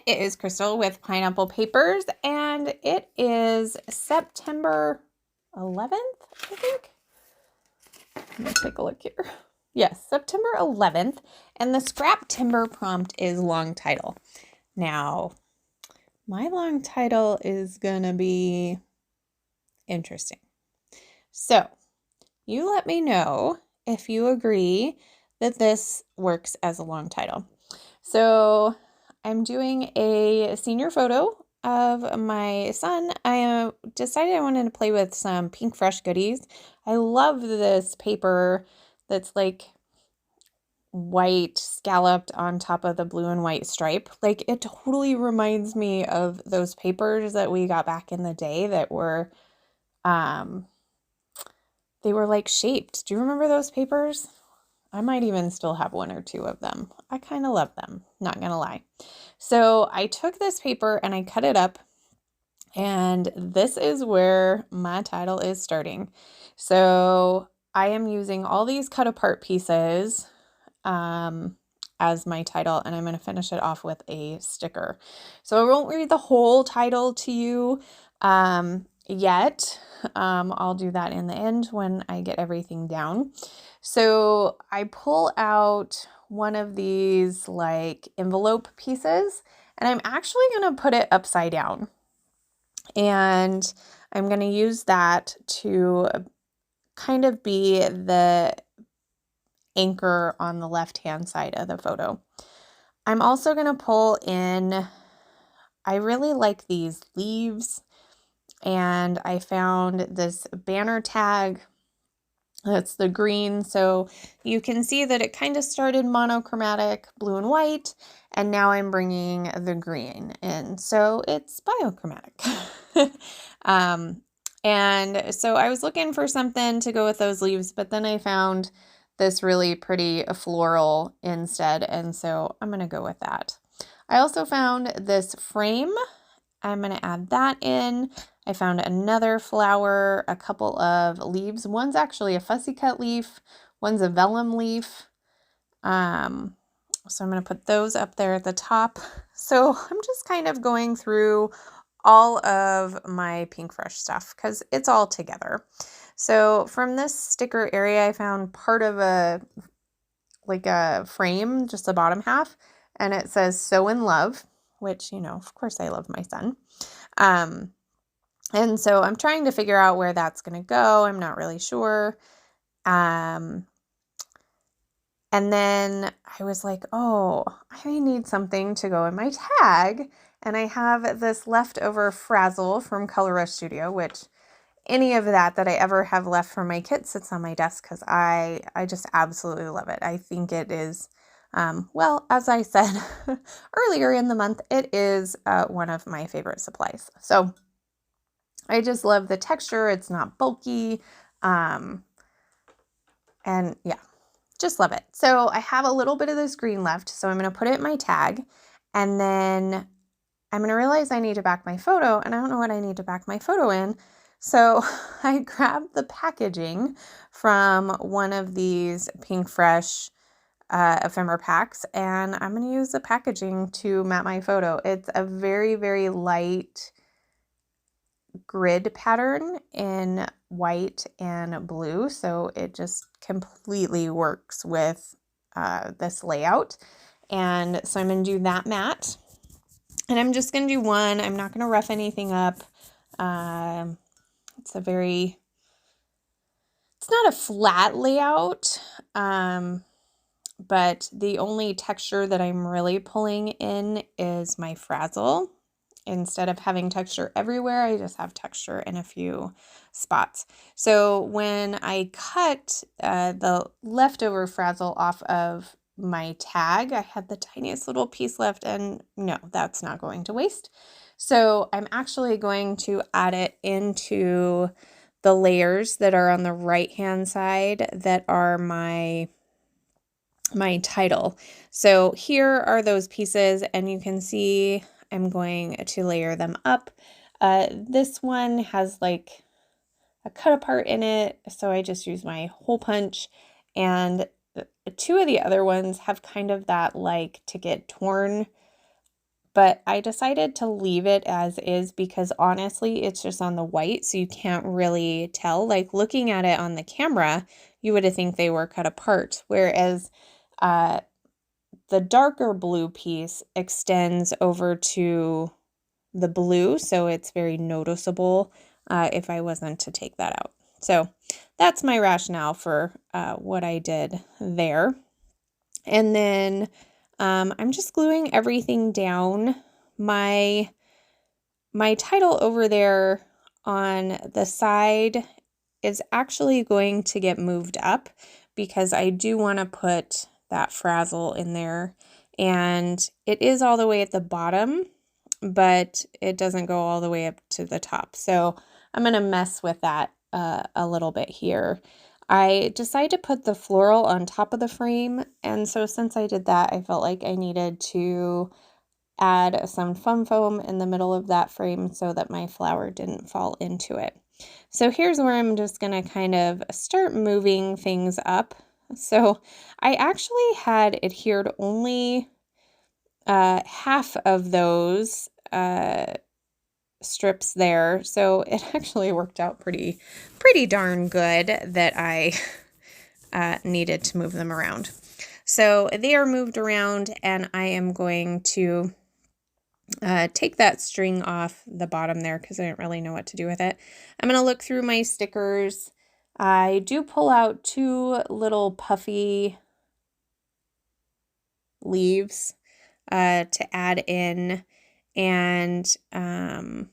it is Crystal with Pineapple Papers, and it is September 11th, I think. Let me take a look here. Yes, September 11th, and the Scraptember prompt is long title. Now, my long title is gonna be interesting. So, you let me know if you agree that this works as a long title. So, I'm doing a senior photo of my son. I decided I wanted to play with some Pink Fresh goodies. I love this paper that's like white scalloped on top of the blue and white stripe. Like, it totally reminds me of those papers that we got back in the day that were, they were like shaped. Do you remember those papers? I might even still have one or two of them. I kind of love them, not gonna lie. So I took this paper and I cut it up, and this is where my title is starting. So I am using all these cut apart pieces as my title, and I'm going to finish it off with a sticker. So I won't read the whole title to you yet. I'll do that in the end when I get everything down. So I pull out one of these like envelope pieces, and I'm actually going to put it upside down. And I'm going to use that to kind of be the anchor on the left-hand side of the photo. I'm also going to pull in, I really like these leaves, and I found this banner tag. That's the green, so you can see that it kind of started monochromatic, blue and white, and now I'm bringing the green in, so it's biochromatic. And so I was looking for something to go with those leaves, but then I found this really pretty floral instead, and so I'm going to go with that. I also found this frame. I'm going to add that in. I found another flower, a couple of leaves. One's actually a fussy cut leaf. One's a vellum leaf. So I'm going to put those up there at the top. So I'm just kind of going through all of my Pink Fresh stuff because it's all together. So from this sticker area, I found part of a frame, just the bottom half, and it says "So in Love," which, you know, of course I love my son. And so I'm trying to figure out where that's going to go. I'm not really sure. And then I was like, oh, I need something to go in my tag. And I have this leftover Frazzle from Color Rush Studio, which any of that I ever have left from my kit sits on my desk because I just absolutely love it. I think it is, well, as I said earlier in the month, it is one of my favorite supplies. So I just love the texture. It's not bulky. And yeah, just love it. So I have a little bit of this green left, so I'm going to put it in my tag, and then I'm going to realize I need to back my photo, and I don't know what I need to back my photo in. So I grabbed the packaging from one of these Pink Fresh ephemera packs, and I'm going to use the packaging to map my photo. It's a very, very light grid pattern in white and blue, so it just completely works with this layout. And so I'm going to do that matte, and I'm just going to do one. I'm not going to rough anything up. It's not a flat layout, but the only texture that I'm really pulling in is my Frazzle. Instead of having texture everywhere, I just have texture in a few spots. So when I cut the leftover Frazzle off of my tag, I had the tiniest little piece left, and no, that's not going to waste. So I'm actually going to add it into the layers that are on the right-hand side that are my title. So here are those pieces, and you can see I'm going to layer them up. This one has like a cut apart in it, so I just use my hole punch, and two of the other ones have kind of that like to get torn but I decided to leave it as is because honestly, it's just on the white, so you can't really tell. Like looking at it on the camera, you would think they were cut apart, whereas the darker blue piece extends over to the blue, so it's very noticeable if I wasn't to take that out. So that's my rationale for what I did there. And then I'm just gluing everything down. My title over there on the side is actually going to get moved up because I do want to put that frazzle in there. And it is all the way at the bottom, but it doesn't go all the way up to the top. So I'm going to mess with that a little bit here. I decided to put the floral on top of the frame, and so since I did that, I felt like I needed to add some foam in the middle of that frame so that my flower didn't fall into it. So here's where I'm just going to kind of start moving things up. So I actually had adhered only half of those strips there, so it actually worked out pretty darn good that I needed to move them around. So they are moved around, and I am going to take that string off the bottom there because I didn't really know what to do with it. I'm going to look through my stickers. I do pull out 2 little puffy leaves to add in, and I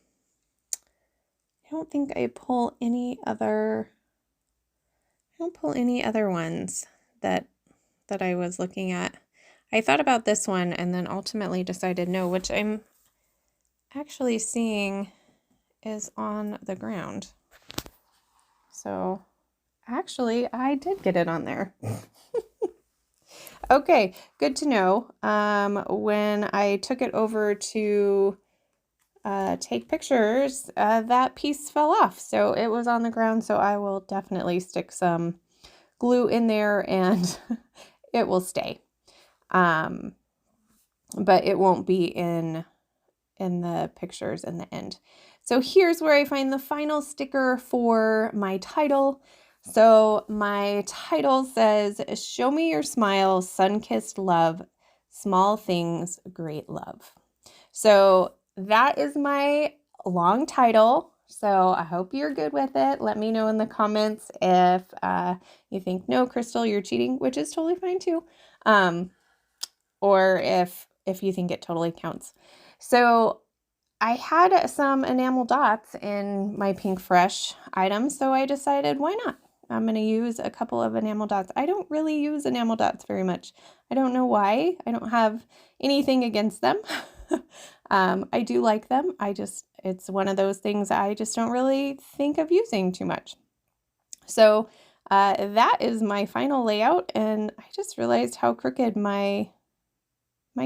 don't think I pull any other ones that I was looking at. I thought about this one and then ultimately decided no, which I'm actually seeing is on the ground. So actually I did get it on there. Okay, good to know. When I took it over to take pictures, that piece fell off, so it was on the ground, so I will definitely stick some glue in there and it will stay. But it won't be in the pictures in the end. So here's where I find the final sticker for my title. So my title says, "Show me your smile, sun-kissed love, small things, great love." So that is my long title. So I hope you're good with it. Let me know in the comments if you think, no, Crystal, you're cheating, which is totally fine too. Or if you think it totally counts. So I had some enamel dots in my Pink Fresh items, so I decided, why not? I'm going to use a couple of enamel dots. I don't really use enamel dots very much. I don't know why. I don't have anything against them. I do like them. It's one of those things I just don't really think of using too much. So that is my final layout, and I just realized how crooked my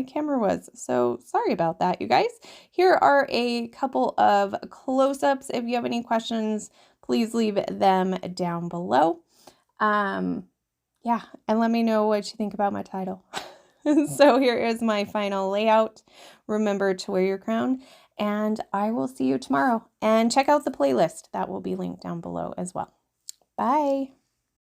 camera was. So sorry about that, you guys. Here are a couple of close-ups. If you have any questions, please leave them down below. Yeah, and let me know what you think about my title. So here is my final layout. Remember to wear your crown, and I will see you tomorrow. And check out the playlist. That will be linked down below as well. Bye.